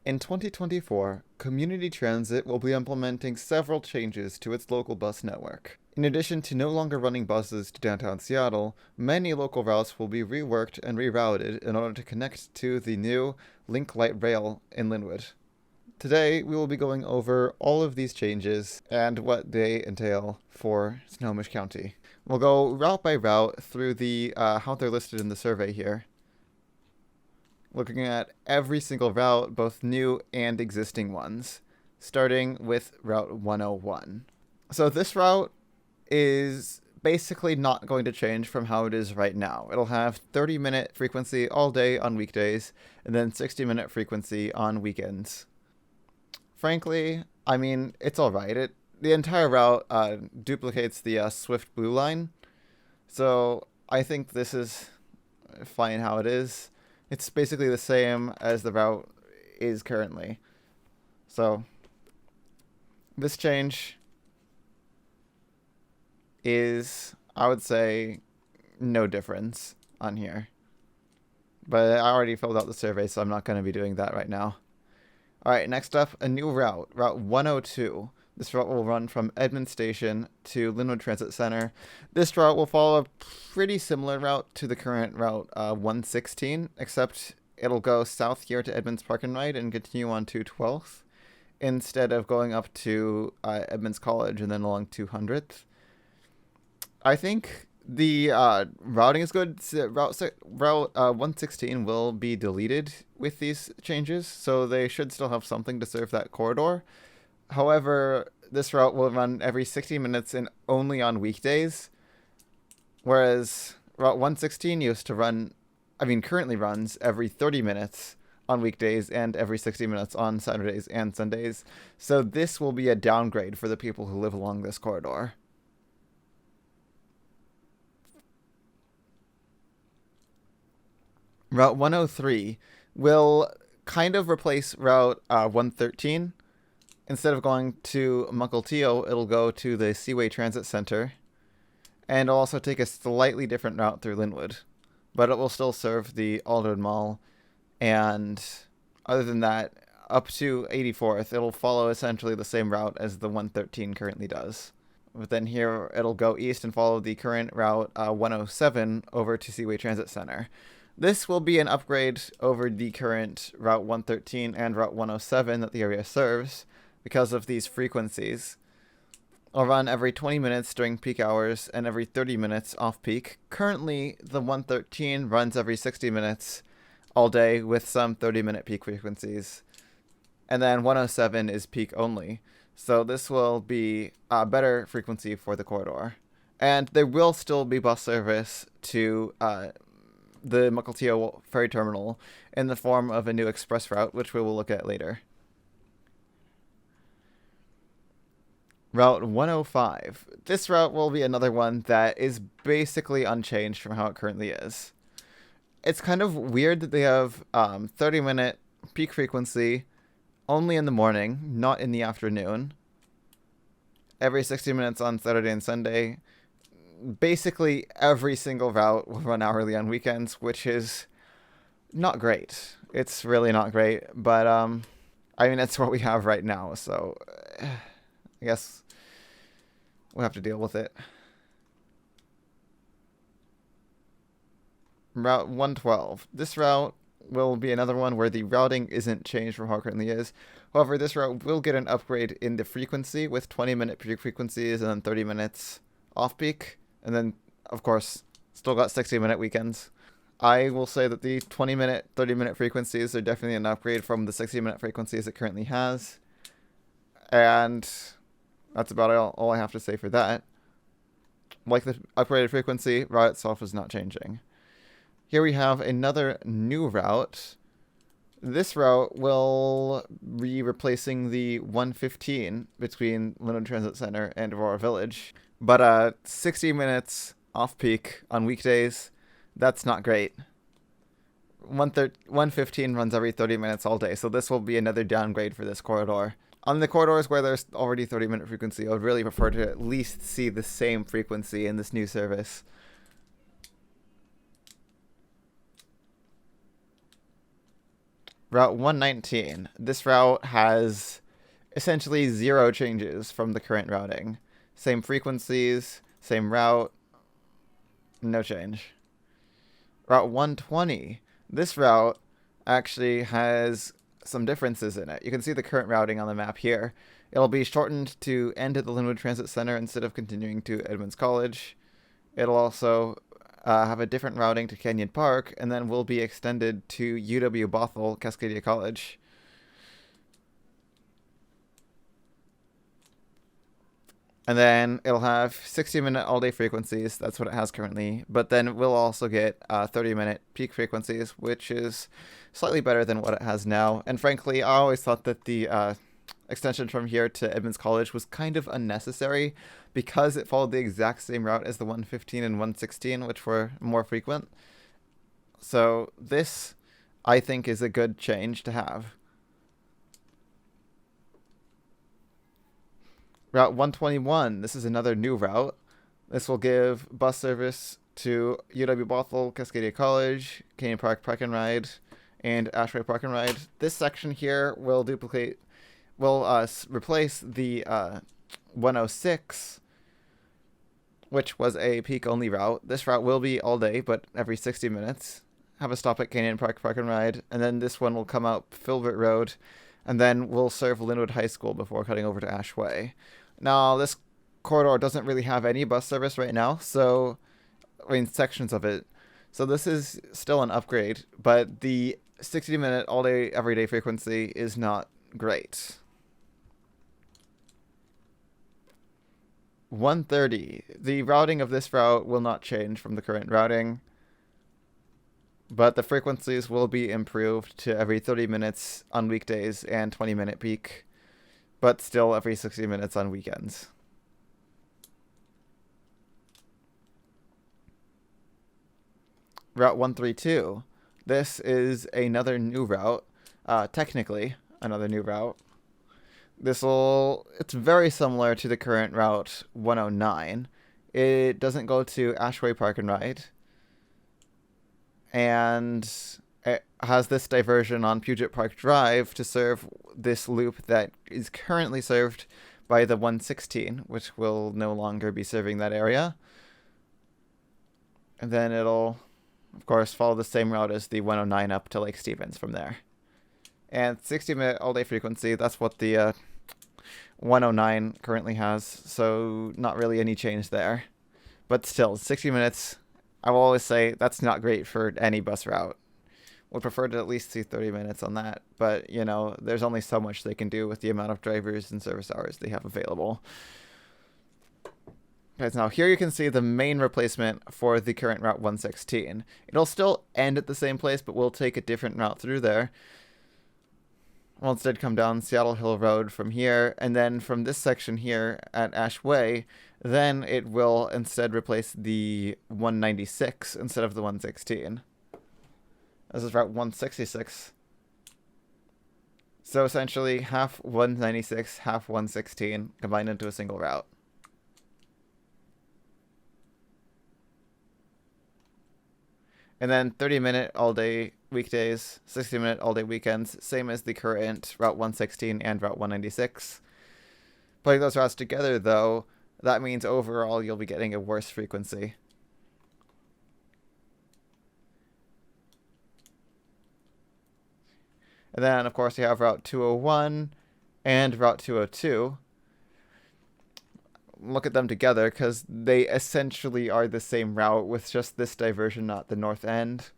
In 2024, Community Transit will be implementing several changes to its local bus network. In addition to no longer running buses to downtown Seattle, many local routes will be reworked and rerouted in order to connect to the new Link Light Rail in Lynwood. Today, we will be going over all of these changes and what they entail for Snohomish County. We'll go route by route through the how they're listed in the survey here, looking at every single route, both new and existing ones, starting with Route 101. So this route is basically not going to change from how it is right now. It'll have 30-minute frequency all day on weekdays, and then 60-minute frequency on weekends. Frankly, I mean, it's alright. The entire route duplicates the Swift Blue Line, so I think this is fine how it is. It's basically the same as the route is currently. So this change is, I would say, no difference on here. But I already filled out the survey, so I'm not going to be doing that right now. Alright, next up, a new route, Route 102. This route will run from Edmond Station to Lynwood Transit Center. This route will follow a pretty similar route to the current Route 116, except it'll go south here to Edmonds Park and Ride and continue on to 12th, instead of going up to Edmonds College and then along 200th. I think the routing is good. Route 116 will be deleted with these changes, so they should still have something to serve that corridor. However, this route will run every 60 minutes and only on weekdays, whereas Route 116 used to run, currently runs every 30 minutes on weekdays and every 60 minutes on Saturdays and Sundays. So this will be a downgrade for the people who live along this corridor. Route 103 will kind of replace Route 113. Instead of going to Mccollum, it'll go to the Seaway Transit Center, and it'll also take a slightly different route through Lynwood, but it will still serve the Alderwood Mall, and other than that, up to 84th, it'll follow essentially the same route as the 113 currently does. But then here, it'll go east and follow the current Route 107 over to Seaway Transit Center. This will be an upgrade over the current Route 113 and Route 107 that the area serves because of these frequencies. It'll run every 20 minutes during peak hours and every 30 minutes off-peak. Currently, the 113 runs every 60 minutes all day with some 30-minute peak frequencies. And then 107 is peak only. So this will be a better frequency for the corridor. And there will still be bus service to the Mccollum ferry terminal in the form of a new express route, which we will look at later. Route 105. This route will be another one that is basically unchanged from how it currently is. It's kind of weird that they have 30-minute peak frequency only in the morning, not in the afternoon. Every 60 minutes on Saturday and Sunday. Basically, every single route will run hourly on weekends, which is not great. It's really not great, but it's what we have right now, so I guess we'll have to deal with it. Route 112. This route will be another one where the routing isn't changed from how it currently is. However, this route will get an upgrade in the frequency with 20-minute peak frequencies and then 30 minutes off-peak. And then, of course, still got 60-minute weekends. I will say that the 20-minute, 30-minute frequencies are definitely an upgrade from the 60-minute frequencies it currently has. And that's about all I have to say for that. Like the upgraded frequency, route itself is not changing. Here we have another new route. This route will be replacing the 115 between Lunar Transit Center and Devorah Village. But 60 minutes off-peak on weekdays, that's not great. 115 runs every 30 minutes all day, so this will be another downgrade for this corridor. On the corridors where there's already 30-minute frequency, I would really prefer to at least see the same frequency in this new service. Route 119. This route has essentially 0 changes from the current routing. Same frequencies, same route, no change. Route 120. This route actually has some differences in it. You can see the current routing on the map here. It'll be shortened to end at the Lynwood Transit Center instead of continuing to Edmonds College. It'll also have a different routing to Canyon Park, and then will be extended to UW Bothell, Cascadia College. And then it'll have 60-minute all-day frequencies. That's what it has currently. But then we'll also get 30-minute peak frequencies, which is slightly better than what it has now. And frankly, I always thought that the extension from here to Edmonds College was kind of unnecessary because it followed the exact same route as the 115 and 116, which were more frequent. So this, I think, is a good change to have. Route 121, this is another new route. This will give bus service to UW Bothell, Cascadia College, Canyon Park Park and Ride, and Ashway Park and Ride. This section here will replace the 106, which was a peak-only route. This route will be all day, but every 60 minutes. Have a stop at Canyon Park Park and Ride, and then this one will come out Filbert Road, and then we'll serve Lynwood High School before cutting over to Ashway. Now, this corridor doesn't really have any bus service right now, so, I mean, sections of it. So this is still an upgrade, but the 60-minute all-day, everyday frequency is not great. 130. The routing of this route will not change from the current routing, but the frequencies will be improved to every 30 minutes on weekdays and 20-minute peak, but still every 60 minutes on weekends. Route 132. This is another new route, technically another new route. It's very similar to the current route 109. It doesn't go to Ashway Park and Ride, and it has this diversion on Puget Park Drive to serve this loop that is currently served by the 116, which will no longer be serving that area. And then it'll, of course, follow the same route as the 109 up to Lake Stevens from there. And 60-minute all-day frequency, that's what the 109 currently has, so not really any change there. But still, 60 minutes, I will always say that's not great for any bus route. Would prefer to at least see 30 minutes on that, but, you know, there's only so much they can do with the amount of drivers and service hours they have available. Guys, now here you can see the main replacement for the current Route 116. It'll still end at the same place, but we'll take a different route through there. We'll instead come down Seattle Hill Road from here, and then from this section here at Ashway, then it will instead replace the 196 instead of the 116. This is Route 166. So essentially half 196, half 116 combined into a single route. And then 30-minute all-day weekdays, 60-minute all-day weekends, same as the current Route 116 and Route 196. Putting those routes together, though, that means overall you'll be getting a worse frequency. And then, of course, you have Route 201 and Route 202. Look at them together because they essentially are the same route with just this diversion, not the north end.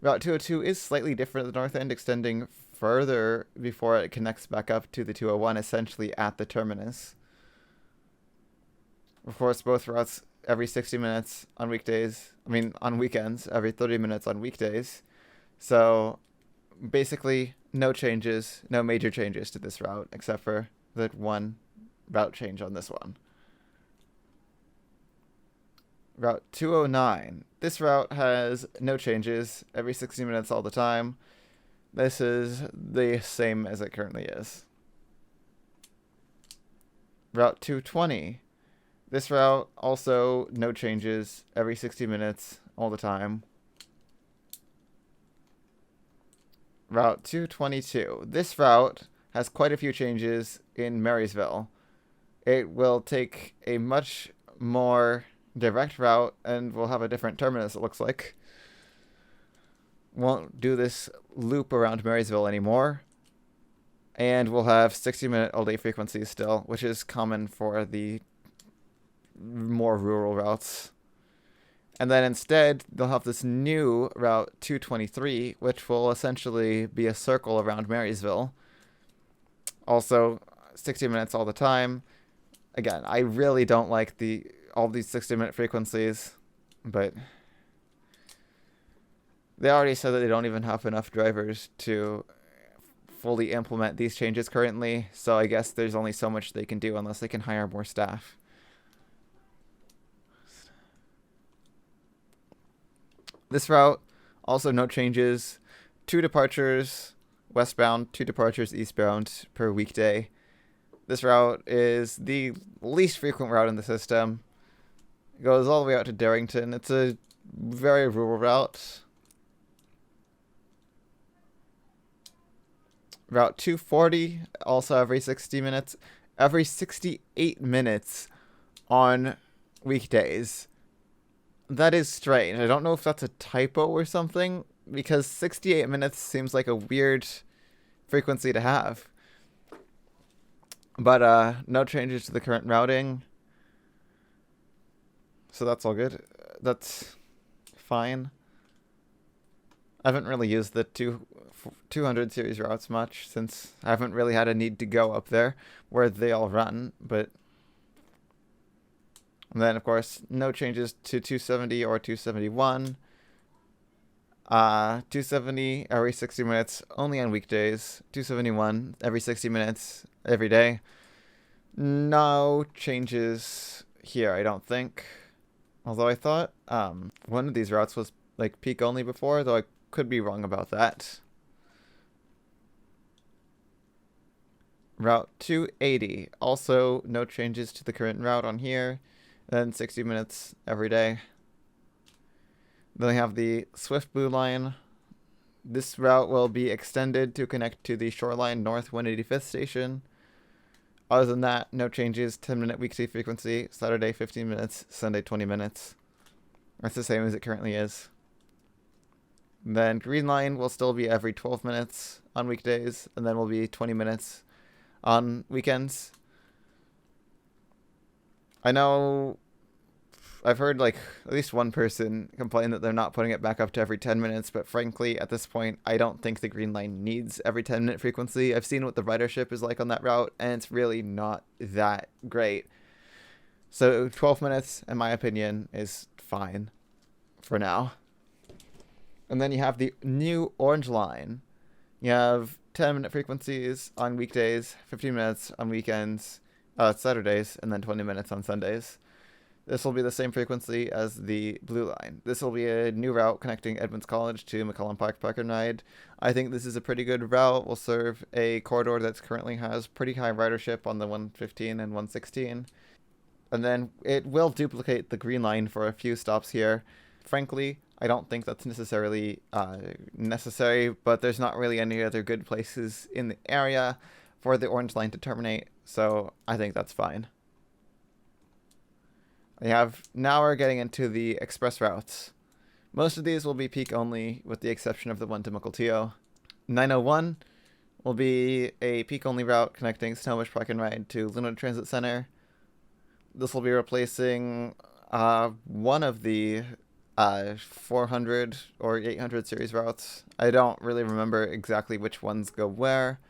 Route 202 is slightly different at the north end, extending further before it connects back up to the 201, essentially at the terminus. Of course, both routes every 60 minutes on weekdays. On weekends, every 30 minutes on weekdays. So basically, no changes, no major changes to this route, except for that one route change on this one. Route 209. This route has no changes, every 60 minutes all the time. This is the same as it currently is. Route 220. This route also no changes, every 60 minutes all the time. Route 222. This route has quite a few changes in Marysville. It will take a much more direct route and will have a different terminus, it looks like. Won't do this loop around Marysville anymore. And we'll have 60-minute all-day frequencies still, which is common for the more rural routes. And then instead, they'll have this new Route 223, which will essentially be a circle around Marysville. Also, 60 minutes all the time. Again, I really don't like all these 60-minute frequencies, but they already said that they don't even have enough drivers to fully implement these changes currently, so I guess there's only so much they can do unless they can hire more staff. This route, also no changes. 2 departures westbound, 2 departures eastbound per weekday. This route is the least frequent route in the system. It goes all the way out to Darrington. It's a very rural route. Route 240, also every 60 minutes. Every 68 minutes on weekdays. That is strange. I don't know if that's a typo or something, because 68 minutes seems like a weird frequency to have. But no changes to the current routing. So that's all good. That's fine. I haven't really used the 200 series routes much, since I haven't really had a need to go up there where they all run, but... And then, of course, no changes to 270 or 271. 270 every 60 minutes, only on weekdays. 271 every 60 minutes, every day. No changes here, I don't think. Although I thought one of these routes was like peak only before, though I could be wrong about that. Route 280. Also, no changes to the current route on here. Then 60 minutes every day. Then we have the Swift Blue Line. This route will be extended to connect to the Shoreline North 185th station. Other than that, no changes. 10-minute weekday frequency. Saturday 15 minutes. Sunday 20 minutes. That's the same as it currently is. Then Green Line will still be every 12 minutes on weekdays, and then will be 20 minutes on weekends. I know I've heard like at least one person complain that they're not putting it back up to every 10 minutes, but frankly, at this point, I don't think the Green Line needs every 10-minute frequency. I've seen what the ridership is like on that route, and it's really not that great. So 12 minutes, in my opinion, is fine for now. And then you have the new Orange Line. You have 10-minute frequencies on weekdays, 15 minutes on weekends, Saturdays, and then 20 minutes on Sundays. This will be the same frequency as the Blue Line. This will be a new route connecting Edmonds College to McCollum Park and Ride. I think this is a pretty good route. Will serve a corridor that currently has pretty high ridership on the 115 and 116. And then it will duplicate the Green Line for a few stops here. Frankly, I don't think that's necessarily necessary, but there's not really any other good places in the area for the Orange Line to terminate, so I think that's fine. Now we're getting into the express routes. Most of these will be peak only, with the exception of the one to Mukilteo. 901 will be a peak only route connecting Stanwood Park and Ride to Lunar Transit Center. This will be replacing one of the 400 or 800 series routes. I don't really remember exactly which ones go where.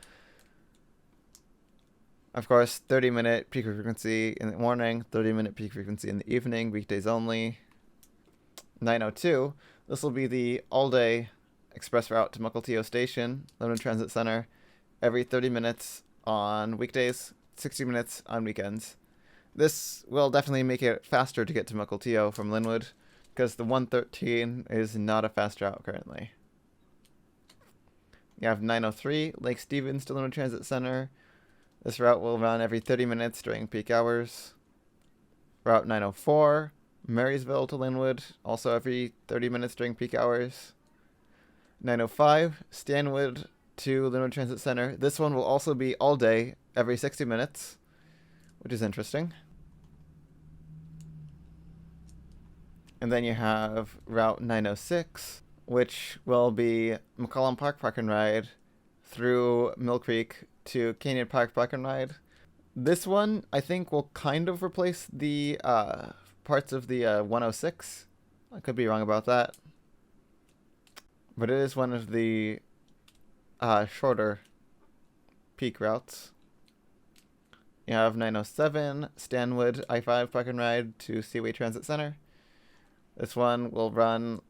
Of course, 30-minute peak frequency in the morning, 30-minute peak frequency in the evening, weekdays only. 902, this will be the all-day express route to Mukilteo Station, London Transit Center, every 30 minutes on weekdays, 60 minutes on weekends. This will definitely make it faster to get to Mukilteo from Lynwood, because the 113 is not a fast route currently. You have 903, Lake Stevens to Lunar Transit Center. This route will run every 30 minutes during peak hours. Route 904, Marysville to Lynwood, also every 30 minutes during peak hours. 905, Stanwood to Lynwood Transit Center. This one will also be all day, every 60 minutes, which is interesting. And then you have Route 906, which will be Mccollum Park and Ride through Mill Creek to Canyon Park and Ride. This one, I think, will kind of replace the parts of the 106. I could be wrong about that. But it is one of the shorter peak routes. You have 907, Stanwood, I-5 Park and Ride to Seaway Transit Center. This one will run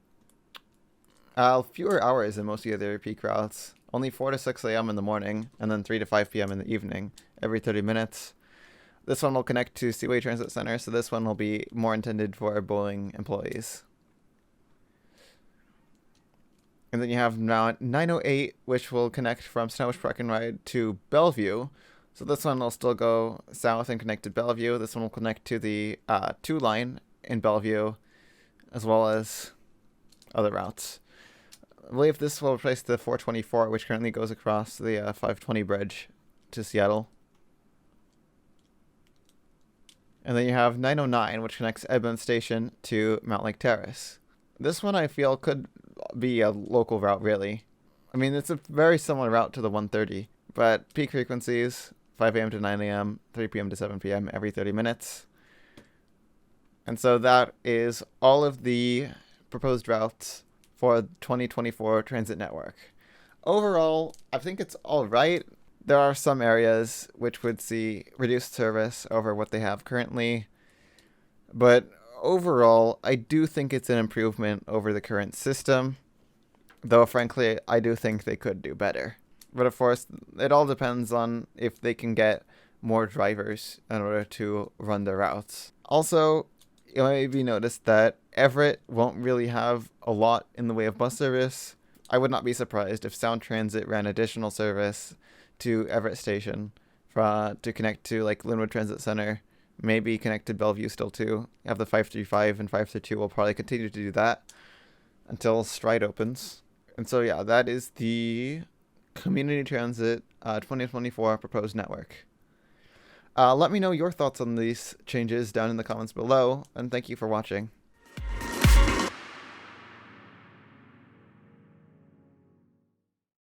fewer hours than most of the other peak routes. Only 4 to 6 a.m. in the morning, and then 3 to 5 p.m. in the evening, every 30 minutes. This one will connect to Seaway Transit Center, so this one will be more intended for bowling employees. And then you have now 908, which will connect from Snowish Park and Ride to Bellevue. So this one will still go south and connect to Bellevue. This one will connect to the 2 line in Bellevue, as well as other routes. I believe this will replace the 424, which currently goes across the 520 bridge to Seattle. And then you have 909, which connects Edmund Station to Mount Lake Terrace. This one I feel could be a local route, really. I mean, it's a very similar route to the 130, but peak frequencies, 5 a.m. to 9 a.m., 3 p.m. to 7 p.m. every 30 minutes. And so that is all of the proposed routes for 2024 transit network. Overall, I think it's all right. There are some areas which would see reduced service over what they have currently, but overall, I do think it's an improvement over the current system, though frankly, I do think they could do better. But of course, it all depends on if they can get more drivers in order to run the routes. Also, you maybe noticed that Everett won't really have a lot in the way of bus service. I would not be surprised if Sound Transit ran additional service to Everett Station to connect to like Lynwood Transit Center, maybe connect to Bellevue still too. You have the 535 and 532 will probably continue to do that until Stride opens. And so yeah, that is the Community Transit 2024 proposed network. Let me know your thoughts on these changes down in the comments below, and thank you for watching.